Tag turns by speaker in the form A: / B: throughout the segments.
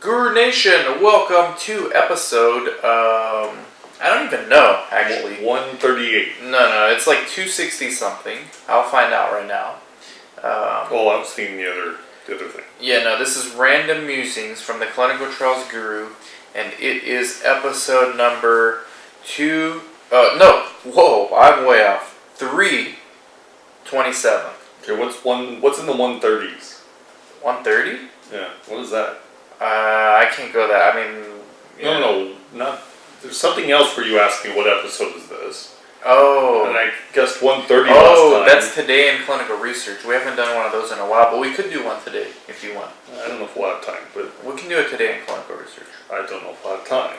A: Guru Nation, welcome to episode, I don't even know, actually.
B: 138.
A: No, it's like 260 something. I'll find out right now.
B: I was thinking the other thing.
A: Yeah, no, this is Random Musings from the Clinical Trials Guru, and it is episode number I'm way off. 327.
B: Okay, what's in the 130s?
A: 130?
B: Yeah, what is that?
A: I can't go that. I mean...
B: No, not... There's something else where you asked me what episode is this.
A: Oh.
B: And I guessed 130 last time.
A: Oh, that's today in clinical research. We haven't done one of those in a while, but we could do one today if you want.
B: I don't know if we'll have time, but...
A: We can do it today in clinical research.
B: I don't know if we'll have time.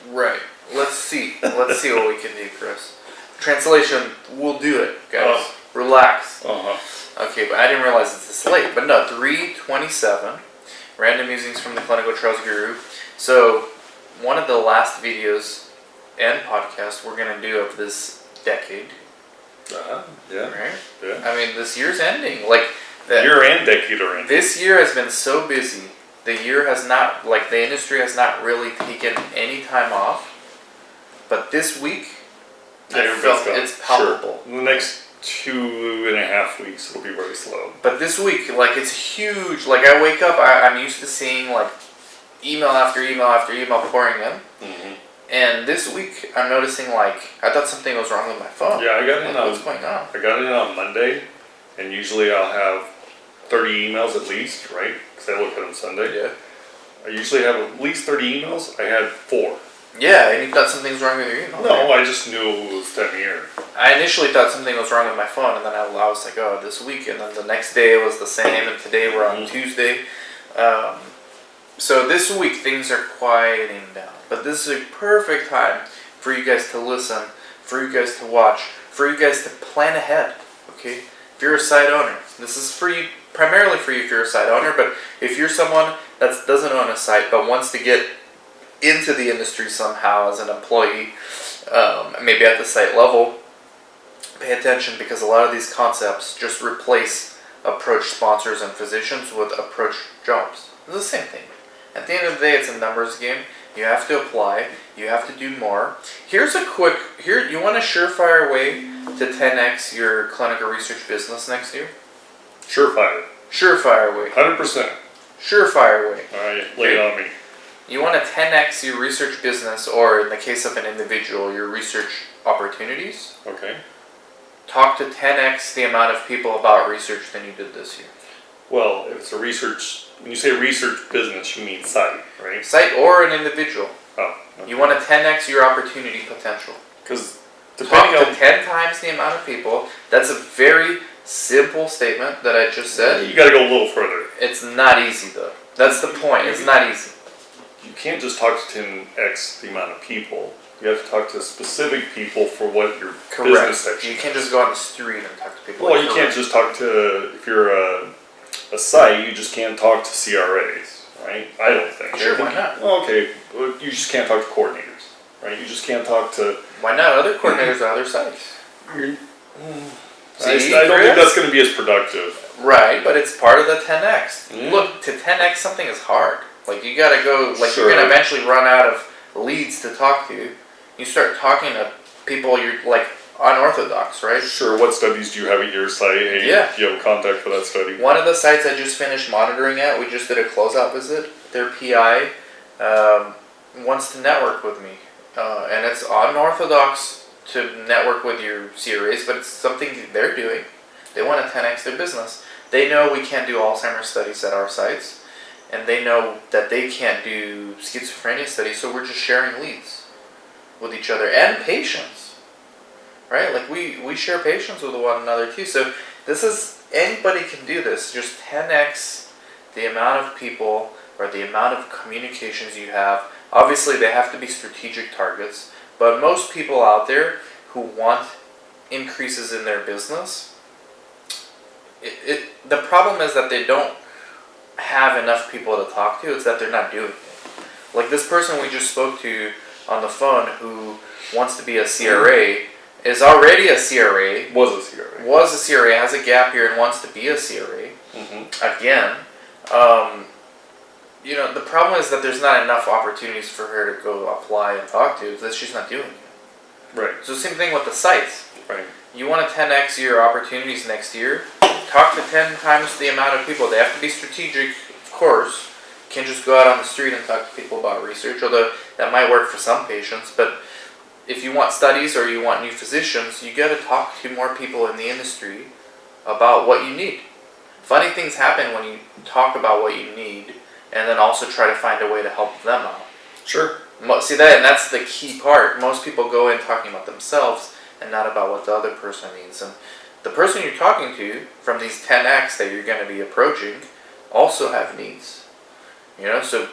A: Right. Let's see. Let's see what we can do, Chris. Translation, we'll do it, guys. Relax. Okay, but I didn't realize it's this late. But no, 327. Random Musings from the Clinical Trials Guru. So, one of the last videos and podcasts we're going to do of this decade.
B: Yeah.
A: Right?
B: Yeah.
A: I mean, this year's ending.
B: Year and decade are ending.
A: This year has been so busy. The year has not, the industry has not really taken any time off. But this week, I felt it's palpable.
B: Sure. The next 2.5 weeks, it'll be very slow.
A: But this week, it's huge. I wake up, I'm used to seeing, email after email after email pouring in.
B: Mm-hmm.
A: And this week, I'm noticing, I thought something was wrong with my phone.
B: Yeah, I got in
A: what's going on?
B: I got in on Monday, and usually I'll have 30 emails at least, right? Because I look at them Sunday.
A: Yeah.
B: I usually have at least 30 emails. I had 4.
A: Yeah, and you thought something's wrong with your email.
B: No, I just knew it was time of year.
A: I initially thought something was wrong with my phone, and then I was like, oh, this week. And then the next day it was the same, and today we're on Tuesday. So this week things are quieting down. But this is a perfect time for you guys to listen, for you guys to watch, for you guys to plan ahead, okay? If you're a site owner, this is for you, primarily for you if you're a site owner, but if you're someone that doesn't own a site but wants to get into the industry somehow as an employee, maybe at the site level, pay attention because a lot of these concepts just replace approach sponsors and physicians with approach jobs. It's the same thing. At the end of the day, it's a numbers game. You have to apply. You have to do more. You want a surefire way to 10x your clinical research business next year?
B: Surefire.
A: Surefire way.
B: 100%.
A: Surefire way.
B: All right, lay it on me.
A: You want to 10x your research business, or in the case of an individual, your research opportunities.
B: Okay.
A: Talk to 10x the amount of people about research than you did this year.
B: Well, if it's a research, when you say research business, you mean site, right?
A: Site or an individual.
B: Oh. Okay.
A: You want to 10x your opportunity potential.
B: Because
A: talk to 10 times the amount of people. That's a very simple statement that I just said.
B: You got to go a little further.
A: It's not easy though. That's the point. It's not easy.
B: You can't just talk to 10x the amount of people. You have to talk to specific people for what your business section is.
A: You can't just go on the street and talk to people.
B: Well, you can't just talk to, if you're a site, you just can't talk to CRAs, right? I don't think.
A: Sure, why not?
B: Well, okay, you just can't talk to coordinators, right? You just can't talk to...
A: Why not? Other coordinators on other sites.
B: I don't think that's going to be as productive.
A: Right, but it's part of the 10x.
B: Mm.
A: Look, to 10x something is hard. You gotta go,
B: Sure.
A: You're gonna eventually run out of leads to talk to. You start talking to people you're, unorthodox, right?
B: Sure, what studies do you have at your site? Hey,
A: Yeah.
B: Do you have a contact for that study?
A: One of the sites I just finished monitoring at, we just did a closeout visit. Their PI wants to network with me. And it's unorthodox to network with your CRAs, but it's something they're doing. They want to 10x their business. They know we can't do Alzheimer's studies at our sites, and they know that they can't do schizophrenia studies, so we're just sharing leads with each other and patients, right? We share patients with one another too. So anybody can do this. Just 10x the amount of people or the amount of communications you have. Obviously, they have to be strategic targets, but most people out there who want increases in their business, the problem is that they don't have enough people to talk to. It's that they're not doing it. This person we just spoke to on the phone who wants to be a CRA is already a CRA.
B: Was a CRA,
A: has a gap here and wants to be a CRA.
B: Mm-hmm.
A: Again, you know, the problem is that there's not enough opportunities for her to go apply and talk to that she's not doing it.
B: Right.
A: So same thing with the sites.
B: Right.
A: You want to 10x your opportunities next year, talk to 10 times the amount of people. They have to be strategic, of course. You can't just go out on the street and talk to people about research, although that might work for some patients. But if you want studies or you want new physicians, you got to talk to more people in the industry about what you need. Funny things happen when you talk about what you need and then also try to find a way to help them out.
B: Sure.
A: See that, and that's the key part. Most people go in talking about themselves and not about what the other person needs. And the person you're talking to from these 10x that you're going to be approaching also have needs. You know, so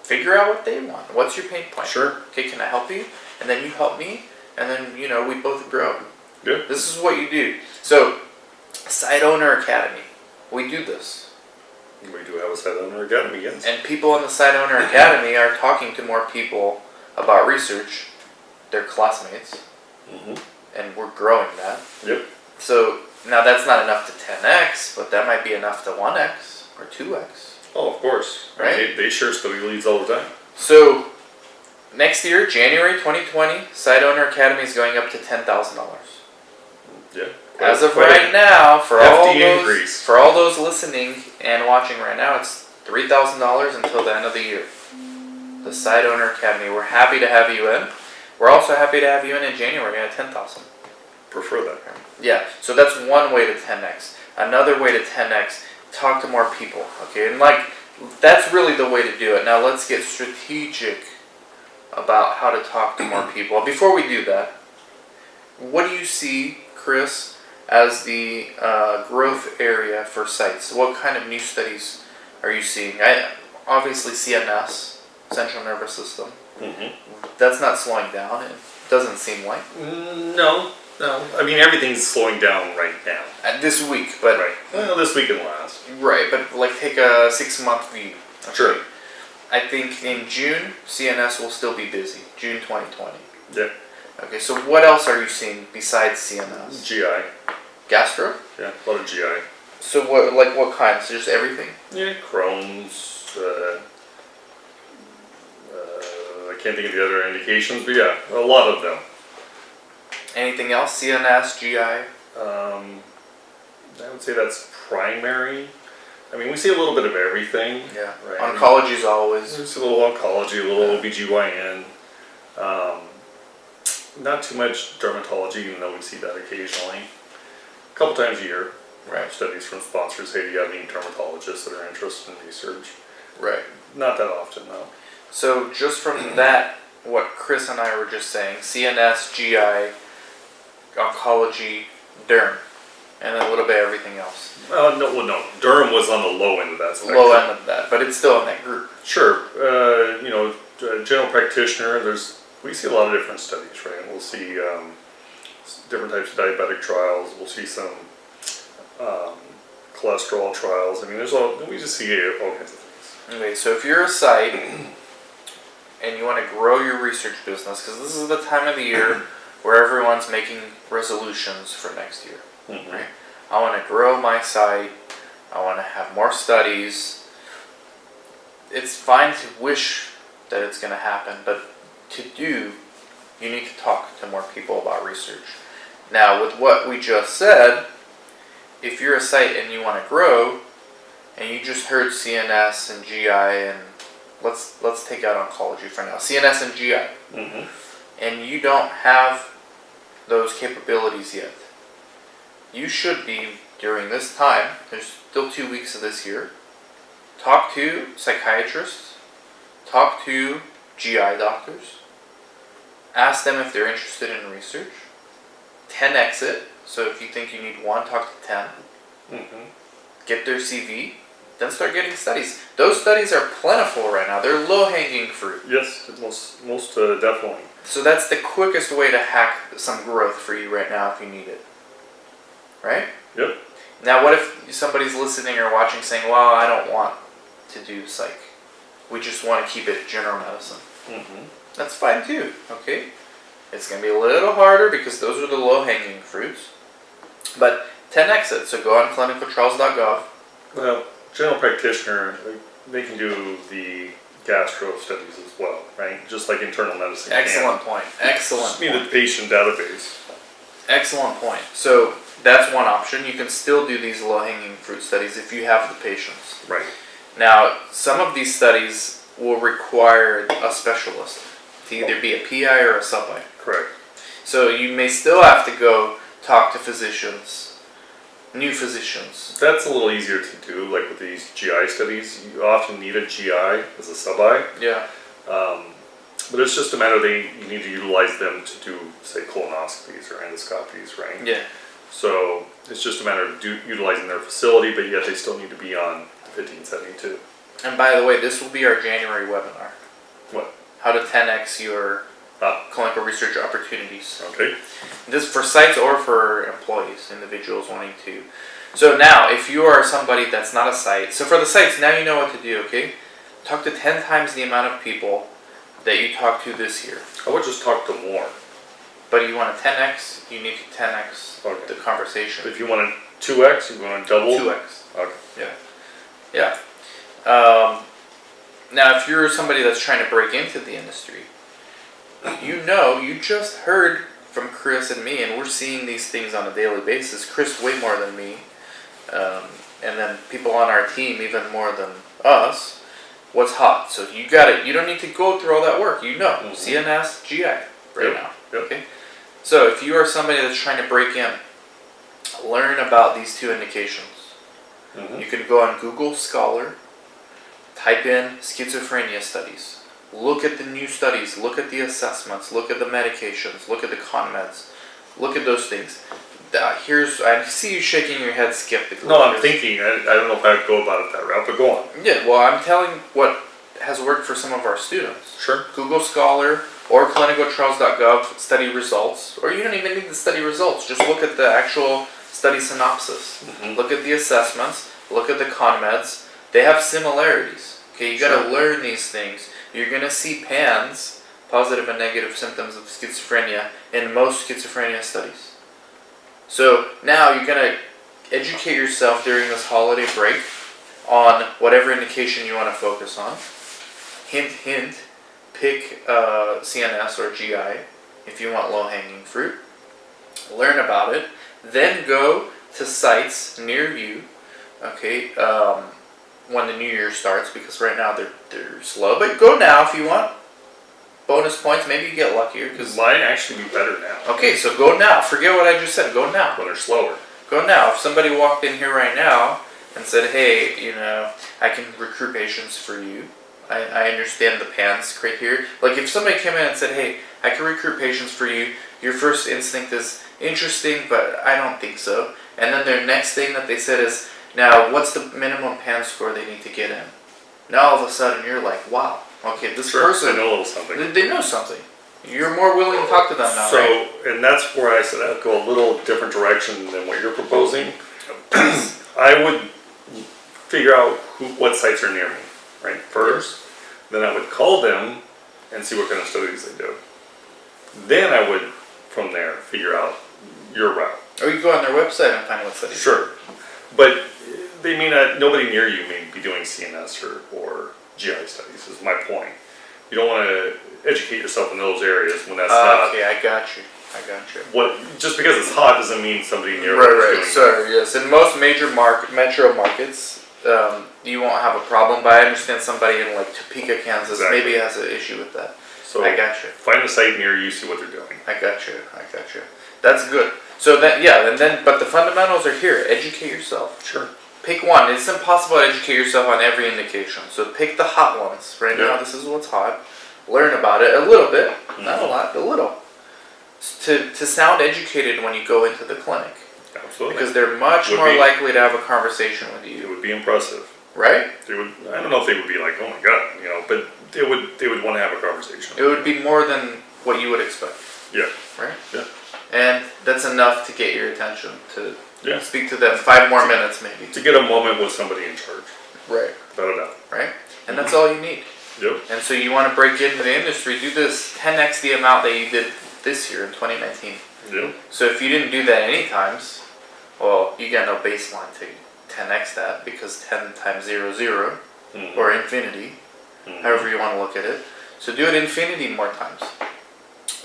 A: figure out what they want. What's your pain point?
B: Sure.
A: Okay, can I help you? And then you help me, and then, you know, we both grow.
B: Yeah.
A: This is what you do. So, Site Owner Academy, we do this.
B: We do have a Site Owner Academy, yes.
A: And people in the Site Owner Academy are talking to more people about research, their classmates, and we're growing that.
B: Yep.
A: So now that's not enough to 10x, but that might be enough to 1x or 2x.
B: Oh, of course.
A: Right?
B: They share study leads all the time.
A: So next year, January 2020, Site Owner Academy is going up to $10,000.
B: Yeah.
A: As of right now, for
B: increase.
A: for all those listening and watching right now, it's $3,000 until the end of the year. The Site Owner Academy. We're happy to have you in. We're also happy to have you in January at $10,000.
B: Prefer that.
A: Yeah. So that's one way to 10x. Another way to 10x, talk to more people. Okay, and like that's really the way to do it. Now let's get strategic about how to talk to more people. Before we do that, what do you see, Chris, as the growth area for sites? What kind of new studies are you seeing? Obviously CNS, central nervous system. That's not slowing down. It doesn't seem like.
B: No. I mean, everything's slowing down right now.
A: This week, but
B: Right. Well, this week and last.
A: right, but like take a 6-month view. Okay.
B: Sure.
A: I think in June, CNS will still be busy. June 2020.
B: Yeah.
A: Okay, so what else are you seeing besides CNS?
B: GI.
A: Gastro?
B: Yeah, a lot of GI.
A: So what kinds? Just everything?
B: Yeah, Crohn's. I can't think of the other indications, but yeah, a lot of them.
A: Anything else? CNS, GI?
B: I would say that's primary. I mean, we see a little bit of everything.
A: Yeah.
B: Right.
A: Oncology is always.
B: We see a little oncology, a little OBGYN. Not too much dermatology, even though we see that occasionally. A couple times a year.
A: Right.
B: Studies from sponsors, hey, do you have any dermatologists that are interested in research?
A: Right.
B: Not that often, though.
A: So just from that, what Chris and I were just saying, CNS, GI, oncology, derm, and then a little bit of everything else.
B: No. Derm was on the low end of that spectrum.
A: Low end of that, but it's still in that group.
B: Sure. General practitioner, we see a lot of different studies, right? We'll see different types of diabetic trials. We'll see some cholesterol trials. I mean, we just see all kinds of things.
A: Okay, so if you're a site and you want to grow your research business, because this is the time of the year where everyone's making resolutions for next year. Right? I want to grow my site. I want to have more studies. It's fine to wish that it's going to happen, but to do, you need to talk to more people about research. Now, with what we just said, if you're a site and you want to grow, and you just heard CNS and GI, and let's take out oncology for now, CNS and GI, and you don't have those capabilities yet, you should be, during this time, there's still 2 weeks of this year, talk to psychiatrists, talk to GI doctors, ask them if they're interested in research, 10x it, so if you think you need 1, talk to 10, get their CV, then start getting studies. Those studies are plentiful right now. They're low-hanging fruit.
B: Yes, most definitely.
A: So that's the quickest way to hack some growth for you right now if you need it. Right?
B: Yep.
A: Now what if somebody's listening or watching saying, well, I don't want to do psych. We just want to keep it general medicine. That's fine too, okay? It's going to be a little harder because those are the low-hanging fruits. But 10x it, so go on clinicaltrials.gov.
B: Well, general practitioner, they can do the gastro studies as well, right? Just like internal medicine.
A: Excellent point. Excellent
B: Just need
A: point.
B: the patient database.
A: Excellent point. So that's one option. You can still do these low-hanging fruit studies if you have the patients.
B: Right.
A: Now, some of these studies will require a specialist to either be a PI or a sub-I.
B: Correct.
A: So you may still have to go talk to physicians, new physicians.
B: That's a little easier to do, like with these GI studies. You often need a GI as a sub-I.
A: Yeah.
B: But it's just a matter you need to utilize them to do, say, colonoscopies or endoscopies, right?
A: Yeah.
B: So it's just a matter of utilizing their facility, but yet they still need to be on the 1572.
A: And by the way, this will be our January webinar.
B: What?
A: How to 10x your clinical research opportunities.
B: Okay.
A: This for sites or for employees, individuals wanting to. So now, if you are somebody that's not a site, so for the sites, now you know what to do, okay? Talk to 10 times the amount of people that you talked to this year.
B: I would just talk to more.
A: But you want a 10x, you need to 10x
B: Okay.
A: the conversation.
B: If you want a 2x, you want to double?
A: 2x.
B: Okay.
A: Yeah. Now, if you're somebody that's trying to break into the industry, you just heard from Chris and me, and we're seeing these things on a daily basis. Chris way more than me, and then people on our team even more than us. What's hot? So you got it. You don't need to go through all that work. CNS, GI right now.
B: Yep.
A: Okay. So if you are somebody that's trying to break in, learn about these two indications.
B: Mm-hmm.
A: You can go on Google Scholar, type in schizophrenia studies. Look at the new studies, look at the assessments, look at the medications, look at the ConMeds, look at those things. I see you shaking your head skeptically.
B: No, I'm thinking, I don't know if I'd go about it that route, but go on.
A: Yeah, well, I'm telling what has worked for some of our students.
B: Sure.
A: Google Scholar or clinicaltrials.gov study results, or you don't even need the study results, just look at the actual study synopsis.
B: Mm-hmm.
A: Look at the assessments, look at the ConMeds. They have similarities. Okay, you gotta learn these things. You're gonna see PANS, positive and negative symptoms of schizophrenia, in most schizophrenia studies. So now you're gonna educate yourself during this holiday break on whatever indication you want to focus on. Hint, hint, pick CNS or GI if you want low-hanging fruit. Learn about it. Then go to sites near you, okay, when the new year starts, because right now they're slow. But go now if you want. Bonus points, maybe you get luckier.
B: It might actually be better now.
A: Okay, so go now. Forget what I just said. Go now.
B: When they're slower.
A: Go now. If somebody walked in here right now and said, hey, I can recruit patients for you. I understand the PANS criteria. Like if somebody came in and said, hey, I can recruit patients for you, your first instinct is interesting, but I don't think so. And then their next thing that they said is, now what's the minimum PANS score they need to get in? Now all of a sudden you're like, wow, okay, this person,
B: they know a little something.
A: They know something. You're more willing to talk to them now, right?
B: And that's where I said I'd go a little different direction than what you're proposing. I would figure out what sites are near me, right, first. Then I would call them and see what kind of studies they do. Then I would, from there, figure out your route.
A: Or you go on their website and find what studies.
B: Sure. But they may not, nobody near you may be doing CNS or GI studies, is my point. You don't want to educate yourself in those areas when that's not.
A: Okay, I got you.
B: Just because it's hot doesn't mean somebody near you
A: Right.
B: is doing
A: So yes, in most major metro markets, you won't have a problem. But I understand somebody in like Topeka, Kansas, maybe has an issue with that.
B: So
A: I got you.
B: Find a site near you, see what they're doing.
A: I got you. That's good. So but the fundamentals are here. Educate yourself.
B: Sure.
A: Pick one. It's impossible to educate yourself on every indication. So pick the hot ones. Right now, this is what's hot. Learn about it a little bit, not a lot, a little. To sound educated when you go into the clinic.
B: Absolutely.
A: Because they're much more likely to have a conversation with you.
B: It would be impressive.
A: Right?
B: They would. I don't know if they would be like, oh my god, but they would want to have a conversation.
A: It would be more than what you would expect.
B: Yeah.
A: Right?
B: Yeah.
A: And that's enough to get your attention, to speak to them 5 more minutes maybe.
B: To get a moment with somebody in charge.
A: Right.
B: Without a doubt.
A: Right? And that's all you need.
B: Yep.
A: And so you want to break into the industry, do this 10x the amount that you did this year in 2019.
B: Yep.
A: So if you didn't do that any times, well, you got no baseline to 10x that, because 10 times 0 is 0. or infinity, however you want to look at it. So do it infinity more times.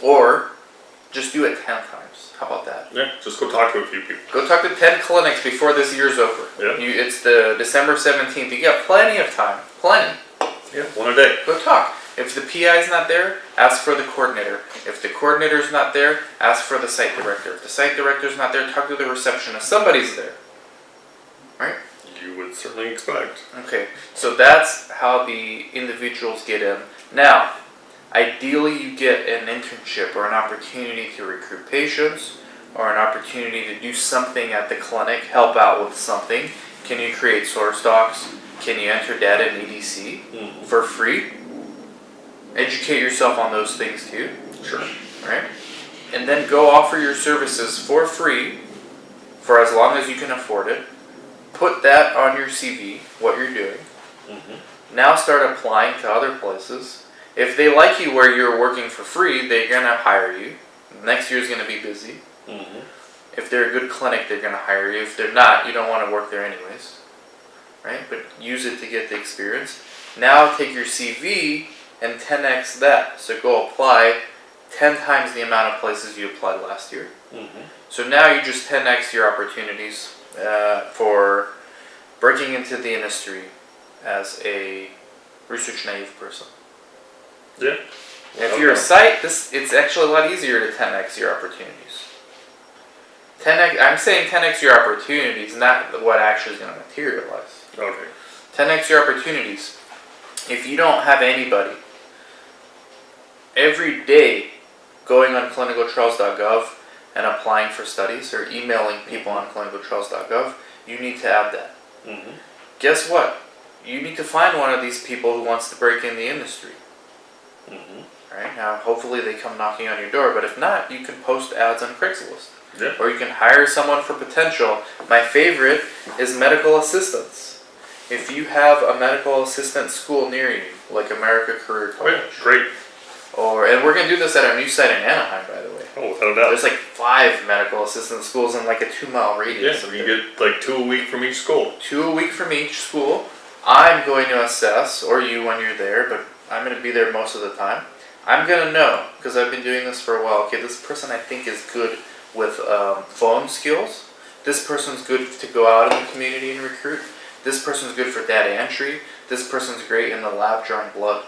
A: Or just do it 10 times. How about that?
B: Yeah, just go talk to a few people.
A: Go talk to 10 clinics before this year's over.
B: Yeah.
A: It's the December 17th. You got plenty of time. Plenty.
B: Yeah, one a day.
A: Go talk. If the PI is not there, ask for the coordinator. If the coordinator is not there, ask for the site director. If the site director is not there, talk to the receptionist. Somebody's there. Right?
B: You would certainly expect.
A: Okay, so that's how the individuals get in. Now, ideally you get an internship or an opportunity to recruit patients or an opportunity to do something at the clinic, help out with something. Can you create source docs? Can you enter data in EDC for free? Educate yourself on those things too.
B: Sure.
A: Right? And then go offer your services for free for as long as you can afford it. Put that on your CV, what you're doing. Now start applying to other places. If they like you where you're working for free, they're going to hire you. Next year's going to be busy. If they're a good clinic, they're going to hire you. If they're not, you don't want to work there anyways. Right? But use it to get the experience. Now take your CV and 10x that. So go apply 10 times the amount of places you applied last year. So now you just 10x your opportunities for breaking into the industry as a research naive person.
B: Yeah.
A: If you're a site, it's actually a lot easier to 10x your opportunities. 10x, I'm saying 10x your opportunities, not what actually is going to materialize.
B: Okay.
A: 10x your opportunities. If you don't have anybody every day going on clinicaltrials.gov and applying for studies or emailing people on clinicaltrials.gov, you need to add that. Guess what? You need to find one of these people who wants to break in the industry. Right? Now, hopefully they come knocking on your door, but if not, you can post ads on Craigslist.
B: Yeah.
A: Or you can hire someone for potential. My favorite is medical assistants. If you have a medical assistant school near you, like America Career College.
B: Great.
A: And we're going to do this at our new site in Anaheim, by the way.
B: Oh, without a doubt.
A: There's like 5 medical assistant schools in like a 2-mile radius.
B: Yeah, you get like 2 a week from each school.
A: 2 a week from each school. I'm going to assess, or you when you're there, but I'm going to be there most of the time. I'm going to know, because I've been doing this for a while, okay, this person I think is good with phone skills. This person's good to go out in the community and recruit. This person's good for data entry. This person's great in the lab drawing blood,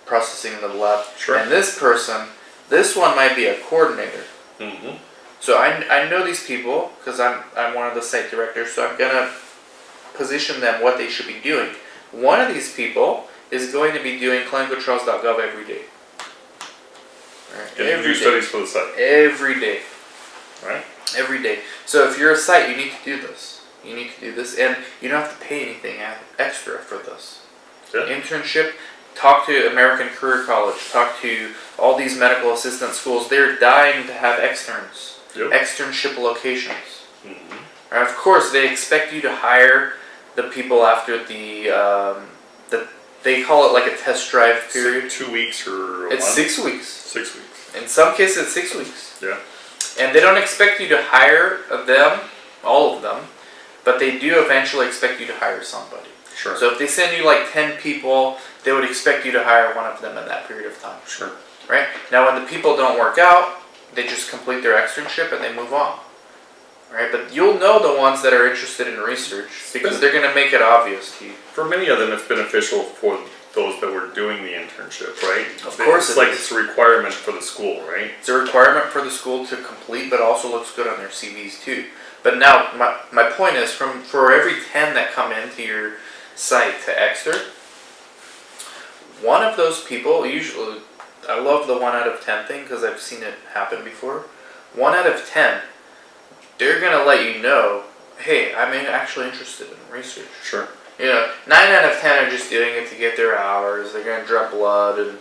A: processing in the lab.
B: Sure.
A: And this person, this one might be a coordinator. So I know these people because I'm one of the site directors, so I'm going to position them what they should be doing. One of these people is going to be doing clinicaltrials.gov every day. Right?
B: Getting new studies for the site.
A: Every day.
B: Right.
A: Every day. So if you're a site, you need to do this. You need to do this, and you don't have to pay anything extra for this.
B: Yeah.
A: Internship. Talk to American Career College. Talk to all these medical assistant schools. They're dying to have externs.
B: Yep.
A: Externship locations. And of course, they expect you to hire the people after the they call it like a test drive period.
B: 2 weeks or a
A: It's
B: month?
A: 6 weeks.
B: 6 weeks.
A: In some cases, it's 6 weeks.
B: Yeah.
A: And they don't expect you to hire them, all of them, but they do eventually expect you to hire somebody.
B: Sure.
A: So if they send you like 10 people, they would expect you to hire one of them in that period of time.
B: Sure.
A: Right? Now when the people don't work out, they just complete their externship and they move on. Right? But you'll know the ones that are interested in research because they're going to make it obvious to you.
B: For many of them, it's beneficial for those that were doing the internship, right?
A: Of course
B: it's
A: it
B: like
A: is.
B: it's a requirement for the school, right?
A: It's a requirement for the school to complete, but also looks good on their CVs too. But now, my point is, for every 10 that come into your site to Exeter, one of those people, usually, I love the 1 out of 10 thing because I've seen it happen before. 1 out of 10, they're going to let you know, hey, I'm actually interested in research.
B: Sure.
A: 9 out of 10 are just doing it to get their hours. They're going to draw blood and,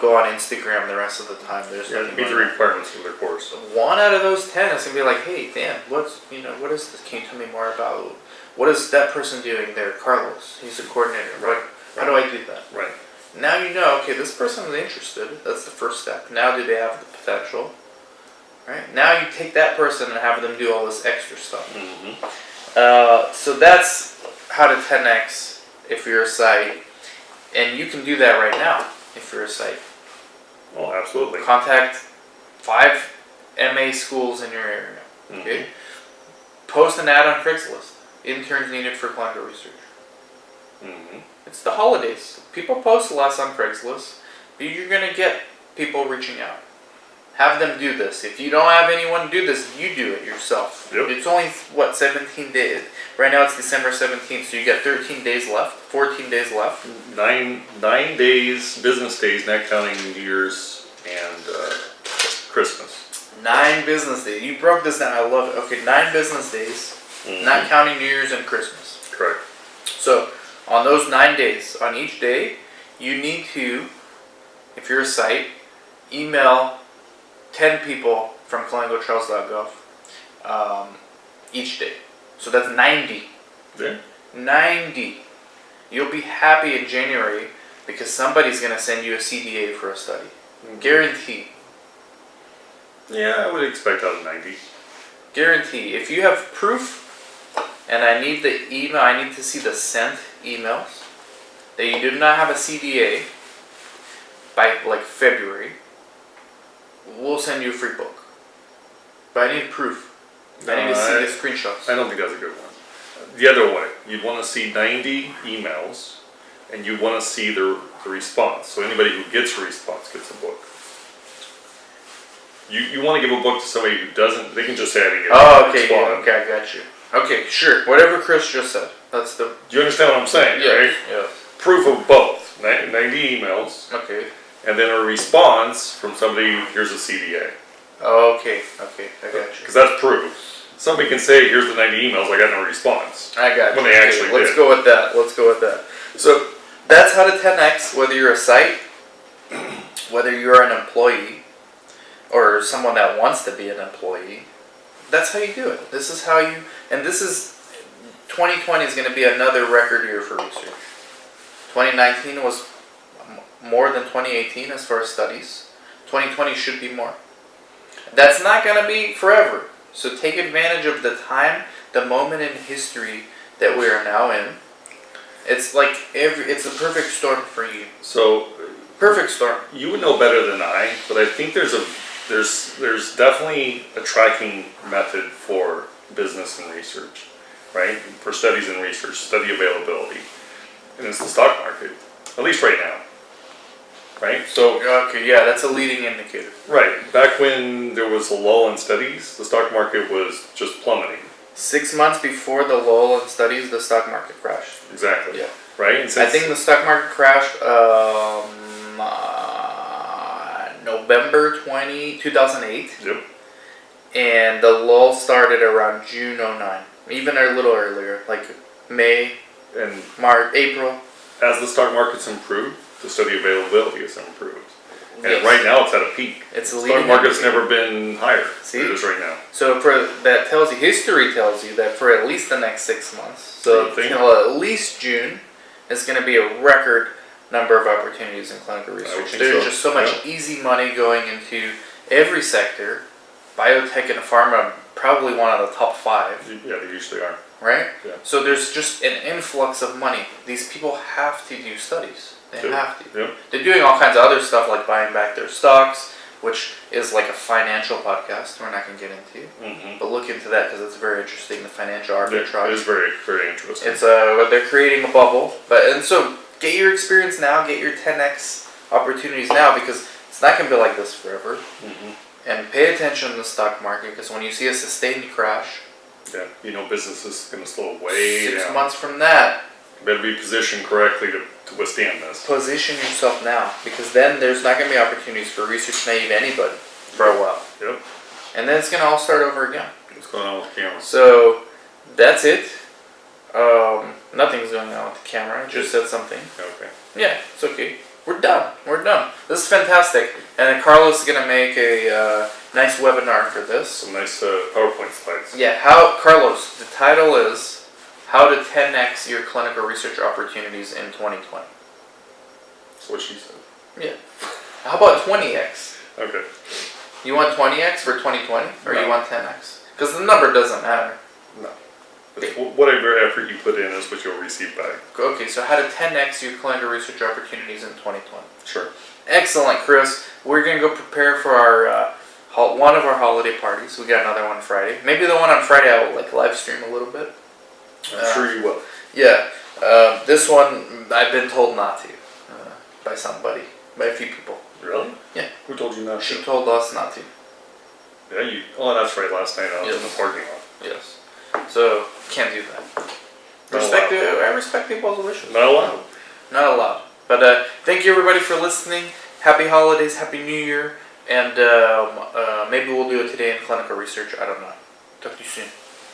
A: go on Instagram the rest of the time. There's
B: Meet the requirements of their course.
A: 1 out of those 10 is going to be like, hey, Dan, what is this? Can you tell me more about what is that person doing there? Carlos, he's a coordinator. How do I do that?
B: Right.
A: Now you know, okay, this person is interested. That's the first step. Now do they have the potential? Right? Now you take that person and have them do all this extra stuff. So that's how to 10x if you're a site, and you can do that right now if you're a site.
B: Oh, absolutely.
A: Contact 5 MA schools in your area. Okay. Post an ad on Craigslist. Interns needed for clinical research. It's the holidays. People post less on Craigslist, but you're gonna get people reaching out. Have them do this. If you don't have anyone do this, you do it yourself.
B: Yep.
A: It's only 17 days. Right now it's December 17th, so you got 13 days left, 14 days left.
B: 9 days, business days, not counting New Year's and Christmas.
A: 9 business days. You broke this down. I love it. Okay, 9 business days, not counting New Year's and Christmas.
B: Correct.
A: So on those 9 days, on each day, you need to, if you're a site, email 10 people from clinicaltrials.gov each day. So that's 90.
B: Yeah.
A: 90. You'll be happy in January because somebody's going to send you a CDA for a study. Guarantee.
B: Yeah, I would expect out of 90.
A: Guarantee. If you have proof, and I need the email, I need to see the sent emails, that you did not have a CDA by like February, we'll send you a free book. But I need proof. I need to see the screenshots.
B: I don't think that's a good one. The other way, you'd want to see 90 emails, and you want to see the response. So anybody who gets a response gets a book. You want to give a book to somebody who doesn't, they can just say I didn't get
A: Oh,
B: a
A: okay,
B: response.
A: yeah, okay, I got you. Okay, sure. Whatever Chris just said. That's the...
B: Do you understand what I'm saying, right?
A: Yeah.
B: Proof of both. 90 emails,
A: Okay.
B: and then a response from somebody, here's a CDA.
A: Oh, okay, I got you.
B: Because that's proof. Somebody can say, here's the 90 emails, I got no response.
A: I got you.
B: When they actually
A: Let's
B: did.
A: go with that. Let's go with that. So, that's how to 10x, whether you're a site, whether you're an employee, or someone that wants to be an employee. That's how you do it. This is how you, and this is, 2020 is going to be another record year for research. 2019 was more than 2018 as far as studies. 2020 should be more. That's not going to be forever. So take advantage of the time, the moment in history that we are now in. It's like it's a perfect storm for you.
B: So,
A: Perfect storm.
B: you would know better than I, but I think there's definitely a tracking method for business and research, right? For studies and research, study availability. And it's the stock market, at least right now, right? So,
A: Okay, yeah, that's a leading indicator.
B: right, back when there was a lull in studies, the stock market was just plummeting.
A: 6 months before the lull in studies, the stock market crashed.
B: Exactly.
A: Yeah.
B: Right? And
A: I
B: since,
A: think the stock market crashed November 2008.
B: Yep.
A: And the lull started around June 09. Even a little earlier, like May,
B: And
A: March, April.
B: as the stock market's improved, the study availability has improved. And
A: Yes.
B: right now it's at a peak.
A: It's a
B: The
A: leading
B: stock market's
A: indicator.
B: never been higher
A: See?
B: than it is right now.
A: So that tells you, history tells you that for at least the next 6 months, so
B: You think?
A: until at least June, it's going to be a record number of opportunities in clinical research.
B: think
A: There's
B: so.
A: just so much easy money going into every sector. Biotech and pharma, probably one of the top 5,
B: Yeah, they usually are.
A: right?
B: Yeah.
A: So there's just an influx of money. These people have to do studies. They
B: Yep.
A: have to.
B: Yep.
A: They're doing all kinds of other stuff like buying back their stocks, which is like a financial podcast we're not going to get into.
B: Mm-hmm.
A: But look into that because it's very interesting, the financial
B: It
A: arbitrage.
B: is very, very interesting.
A: It's they're creating a bubble. And so get your experience now, get your 10x opportunities now because it's not going to be like this forever.
B: Mm-hmm.
A: And pay attention to the stock market because when you see a sustained crash,
B: Yeah, business is going to slow way
A: 6
B: down.
A: months from that,
B: You better be positioned correctly to withstand this.
A: position yourself now because then there's not going to be opportunities for research naive anybody for a while.
B: Yep.
A: And then it's going to all start over again.
B: What's going on with the camera?
A: So that's it. Nothing's going on with the camera. I just said something.
B: Okay.
A: Yeah, it's okay. We're done. We're done. This is fantastic. And then Carlos is going to make a nice webinar for this.
B: Some nice PowerPoint slides.
A: Yeah, Carlos, the title is How to 10x Your Clinical Research Opportunities in 2020.
B: That's what she said.
A: Yeah. How about 20x?
B: Okay.
A: You want 20x for 2020 or
B: No.
A: you want 10x? Because the number doesn't matter.
B: No. It's whatever effort you put in is what you'll receive back.
A: Okay, so how to 10x your clinical research opportunities in 2020.
B: Sure.
A: Excellent, Chris. We're going to go prepare for our one of our holiday parties. We got another one Friday. Maybe the one on Friday I will live stream a little bit.
B: I'm sure you will.
A: Yeah. This one I've been told not to by somebody, by a few people.
B: Really?
A: Yeah.
B: Who told you not to?
A: She told us not to.
B: Yeah, you. Oh, that's right. Last night I was in the parking lot.
A: Yes. So can't do that. I respect people's wishes.
B: Not allowed.
A: Not allowed. But thank you everybody for listening. Happy holidays, happy New Year, and maybe we'll do it today in clinical research. I don't know. Talk to you soon.